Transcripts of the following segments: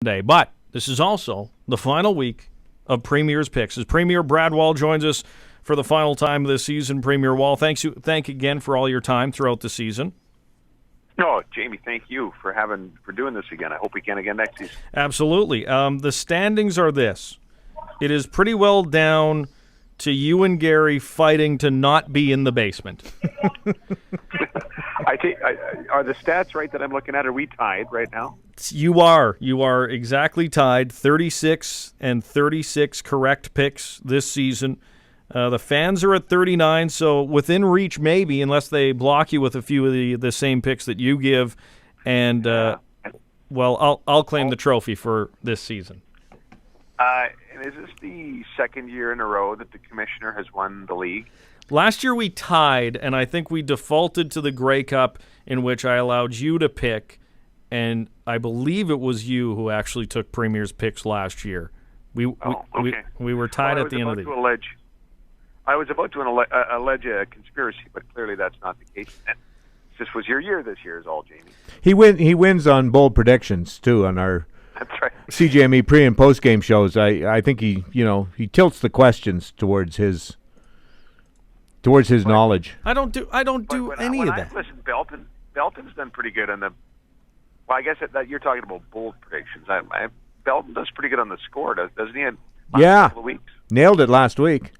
Day. But this is also the final week of Premier's Picks. As Premier Brad Wall joins us for the final time of this season, Premier Wall, thank again for all your time throughout the season. No, Jamie, thank you for doing this again. I hope we can again next season. Absolutely. The standings are this. It is pretty well down to you and Gary fighting to not be in the basement. Are the stats right that I'm looking at? Are we tied right now? You are. You are exactly tied. 36 and 36 correct picks this season. The fans are at 39, so within reach maybe, unless they block you with a few of the same picks that you give. And, I'll claim the trophy for this season. And is this the second year in a row that the commissioner has won the league? Last year we tied, and I think we defaulted to the Grey Cup, in which I allowed you to pick, and I believe it was you who actually took Premier's picks last year. We were tied at the end of the year. I was about to allege a conspiracy, but clearly that's not the case. This was your year this year is all, Jamie. He wins on bold predictions, too, on our that's right. CJME pre- and post-game shows. I think he tilts the questions towards his knowledge. I don't do any of that. Listen, Belton's done pretty good on the. Well, I guess that you're talking about bold predictions. Belton does pretty good on the score, doesn't he? Yeah, couple of weeks. Nailed it last week.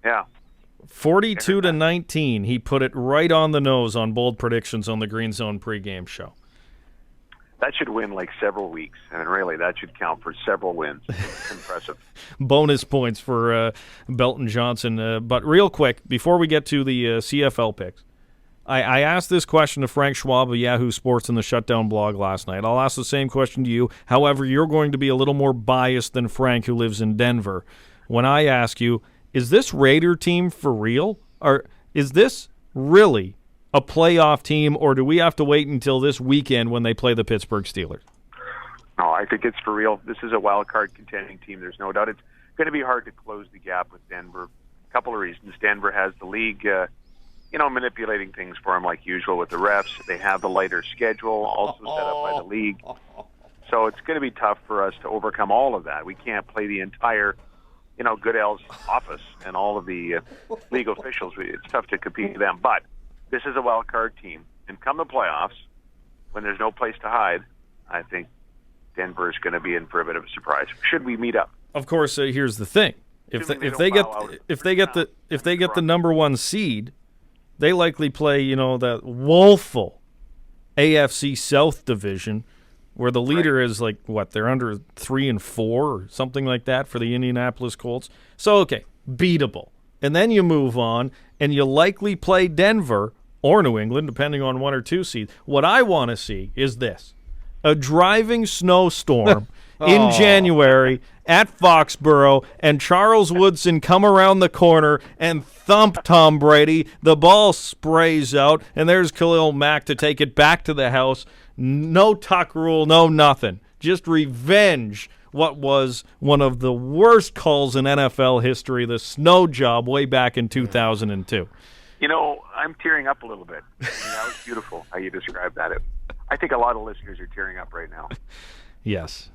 Yeah. 42-19. He put it right on the nose on bold predictions on the Green Zone pregame show. That should win like several weeks, and really that should count for several wins. Impressive. Bonus points for Belton Johnson. But real quick, before we get to the CFL picks, I asked this question to Frank Schwab of Yahoo Sports in the Shutdown blog last night. I'll ask the same question to you. However, you're going to be a little more biased than Frank, who lives in Denver. When I ask you, is this Raider team for real? Or is this really a playoff team, or do we have to wait until this weekend when they play the Pittsburgh Steelers? No, I think it's for real. This is a wild card contending team. There's no doubt. It's going to be hard to close the gap with Denver. A couple of reasons. Denver has the league, manipulating things for them like usual with the refs. They have the lighter schedule, also set up by the league. So it's going to be tough for us to overcome all of that. We can't play the entire Goodell's office and all of the league officials. It's tough to compete with them. But this is a wild card team. And come the playoffs, when there's no place to hide, I think Denver is going to be in for a bit of a surprise. Should we meet up? Of course, here's the thing. If they get the number one seed, they likely play, that woeful AFC South division, where the leader is they're under 3-4 or something like that for the Indianapolis Colts. So, okay, beatable. And then you move on, and you likely play Denver or New England, depending on 1 or 2 seeds. What I want to see is this: a driving snowstorm in January at Foxborough, and Charles Woodson come around the corner and thump Tom Brady. The ball sprays out, and there's Khalil Mack to take it back to the house. No tuck rule, no nothing. Just revenge what was one of the worst calls in NFL history, the snow job way back in 2002. I'm tearing up a little bit. That was beautiful how you described that. I think a lot of listeners are tearing up right now. Yes.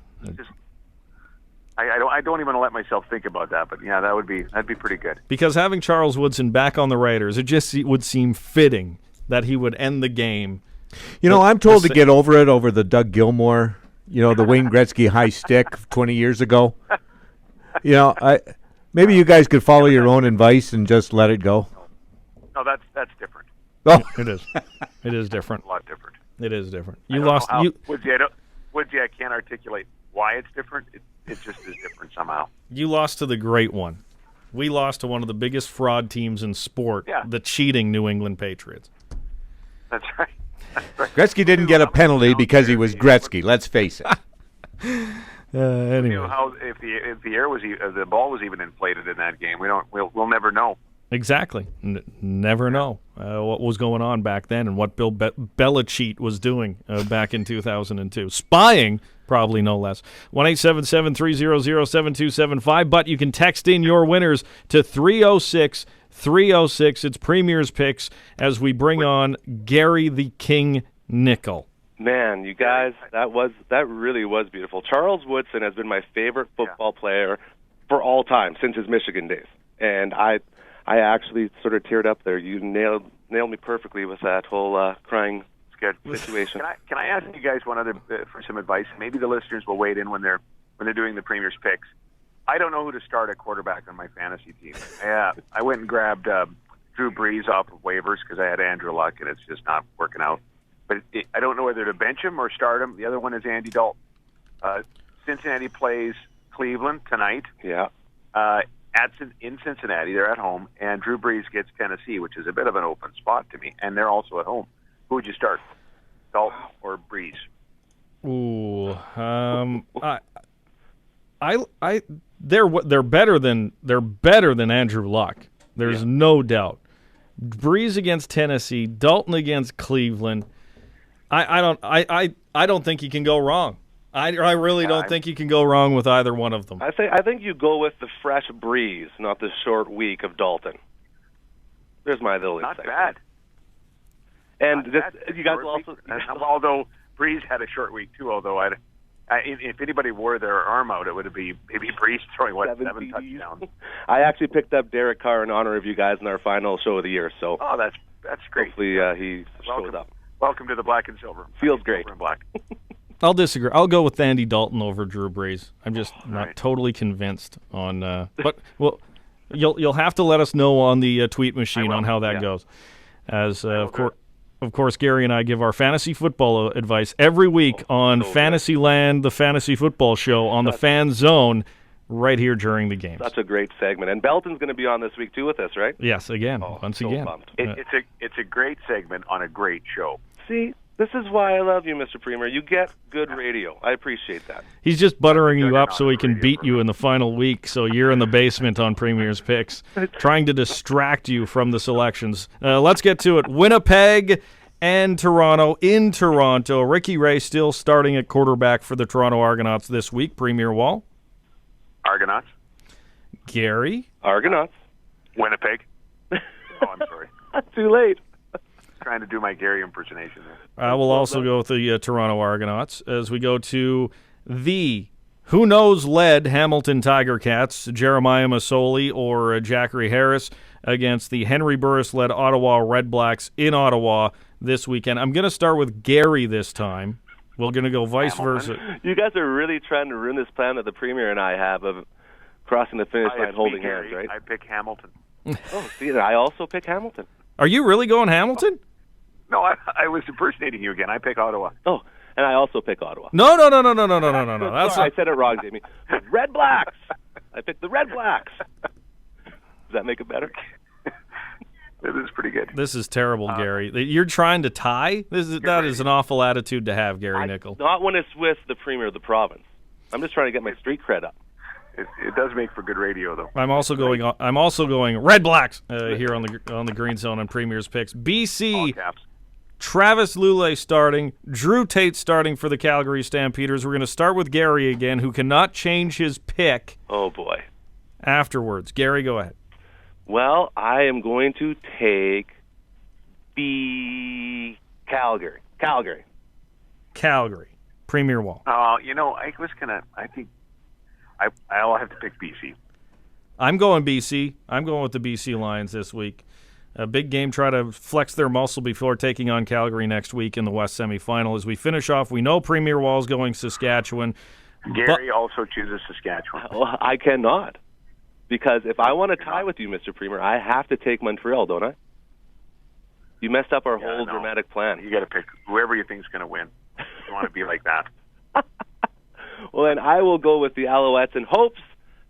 I don't even let myself think about that, but yeah, that'd be pretty good. Because having Charles Woodson back on the Raiders, it just would seem fitting that he would end the game. I'm told to get over it over the Doug Gilmour, the Wayne Gretzky high stick 20 years ago. Maybe you guys could follow your own advice and just let it go. No, that's different. Oh, it is. It is different. A lot different. It is different. Woodsy, I can't articulate why it's different. It just is different somehow. You lost to the great one. We lost to one of the biggest fraud teams in sport, the cheating New England Patriots. That's right. Gretzky didn't get a penalty because he was Gretzky. Let's face it. Anyway, how if the ball was even inflated in that game, we'll never know. Exactly. Never know what was going on back then and what Bill Belichick was doing back in 2002. Spying, probably no less. 1-877-300-7275. But you can text in your winners to 306-306. It's Premier's Picks as we bring on Gary the King Nickel. Man, you guys, that really was beautiful. Charles Woodson has been my favorite football player for all time since his Michigan days, and I actually sort of teared up there. You nailed me perfectly with that whole crying situation. Can I ask you guys one other for some advice? Maybe the listeners will wade in when they're doing the Premier's picks. I don't know who to start at quarterback on my fantasy team. I went and grabbed Drew Brees off of waivers because I had Andrew Luck, and it's just not working out. But I don't know whether to bench him or start him. The other one is Andy Dalton. Cincinnati plays Cleveland tonight. Yeah. In Cincinnati, they're at home, and Drew Brees gets Tennessee, which is a bit of an open spot to me, and they're also at home. Who would you start, Dalton or Brees? Ooh, they're better than Andrew Luck. There's no doubt. Brees against Tennessee, Dalton against Cleveland. I don't think you can go wrong. I really don't think you can go wrong with either one of them. I think you go with the fresh Brees, not the short week of Dalton. There's my little insight. Not bad. And you guys will also. Although Brees had a short week too. Although if anybody wore their arm out, it would be maybe Brees throwing seven touchdowns. I actually picked up Derek Carr in honor of you guys in our final show of the year. So that's great. Hopefully he shows up. Welcome to the black and silver. Feels great. Silver and black. I'll disagree. I'll go with Andy Dalton over Drew Brees. I'm just not totally convinced on. But you'll have to let us know on the tweet machine on how that goes. As of course, Gary and I give our fantasy football advice every week on Fantasyland, the fantasy football show on the Fan Zone, right here during the games. That's a great segment, and Belton's going to be on this week too with us, right? Yes, once again. It's a great segment on a great show. See, this is why I love you, Mr. Premier. You get good radio. I appreciate that. He's just buttering you up so he can beat you in the final week, so you're in the basement on Premier's Picks, trying to distract you from the selections. Let's get to it. Winnipeg and Toronto. In Toronto, Ricky Ray still starting at quarterback for the Toronto Argonauts this week. Premier Wall. Argonauts. Gary. Argonauts. Winnipeg. Oh, I'm sorry. Too late. Trying to do my Gary impersonation there. I will also go with the Toronto Argonauts as we go to the who-knows-led Hamilton Tiger Cats, Jeremiah Masoli or Jackery Harris against the Henry Burris-led Ottawa Red Blacks in Ottawa this weekend. I'm going to start with Gary this time. We're going to go vice versa. You guys are really trying to ruin this plan that the Premier and I have of crossing the finish line holding hands, right? I pick Hamilton. Oh, see, I also pick Hamilton. Are you really going Hamilton? No, I was impersonating you again. I pick Ottawa. Oh, and I also pick Ottawa. No. Sorry, I said it wrong, Jamie. Red Blacks. I picked the Red Blacks. Does that make it better? It is pretty good. This is terrible, Gary. You're trying to tie? That is an awful attitude to have, Gary Nickel. Not when it's with the Premier of the province. I'm just trying to get my street cred up. It does make for good radio, though. I'm also going Red Blacks here on the Green Zone on Premier's Picks. BC. Travis Lulay starting, Drew Tate starting for the Calgary Stampeders. We're going to start with Gary again, who cannot change his pick. Oh boy! Afterwards, Gary, go ahead. Well, I am going to take Calgary. Premier Wall. I think I'll have to pick BC. I'm going BC. I'm going with the BC Lions this week. A big game, try to flex their muscle before taking on Calgary next week in the West semifinal. As we finish off, we know Premier Wall's going Saskatchewan. Gary also chooses Saskatchewan. Well, I cannot. Because if I want to tie with you, Mr. Premier, I have to take Montreal, don't I? You messed up our whole dramatic plan. You got to pick whoever you think's going to win. You want to be like that. Well, then I will go with the Alouettes in hopes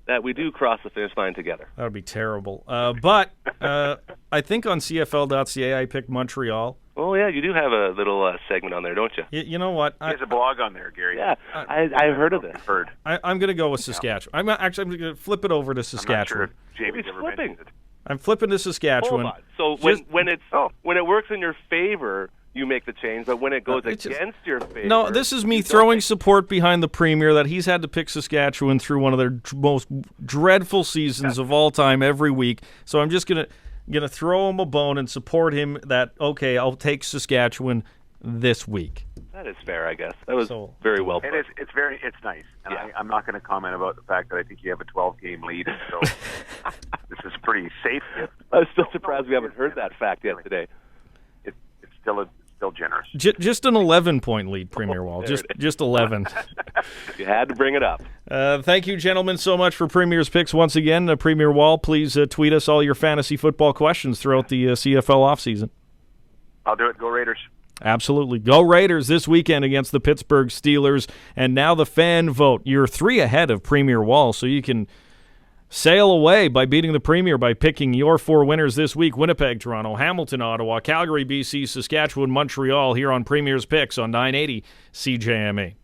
that we do cross the finish line together. That would be terrible. But I think on CFL.ca I picked Montreal. Oh, yeah, you do have a little segment on there, don't you? You know what? There's a blog on there, Gary. Yeah, I heard of this. I'm going to go with Saskatchewan. I'm going to flip it over to Saskatchewan. I'm not sure if Jamie's ever mentioned it. I'm flipping to Saskatchewan. Hold on. So when it works in your favor, you make the change, but when it goes against your favor... No, this is me throwing support behind the Premier that he's had to pick Saskatchewan through one of their most dreadful seasons of all time every week. So I'm just going to throw him a bone and support him that, okay, I'll take Saskatchewan this week. That is fair, I guess. That was very well put. It's nice. And I'm not going to comment about the fact that I think you have a 12-game lead. So this is pretty safe. I'm still surprised we haven't heard that fact yet today. It's still generous. Just an 11-point lead, Premier Wall. Just 11. You had to bring it up. Thank you, gentlemen, so much for Premier's Picks once again. Premier Wall, please tweet us all your fantasy football questions throughout the CFL offseason. I'll do it. Go Raiders. Absolutely. Go Raiders this weekend against the Pittsburgh Steelers. And now the fan vote. You're 3 ahead of Premier Wall, so you can sail away by beating the Premier by picking your 4 winners this week. Winnipeg, Toronto, Hamilton, Ottawa, Calgary, BC, Saskatchewan, Montreal here on Premier's Picks on 980 CJMA.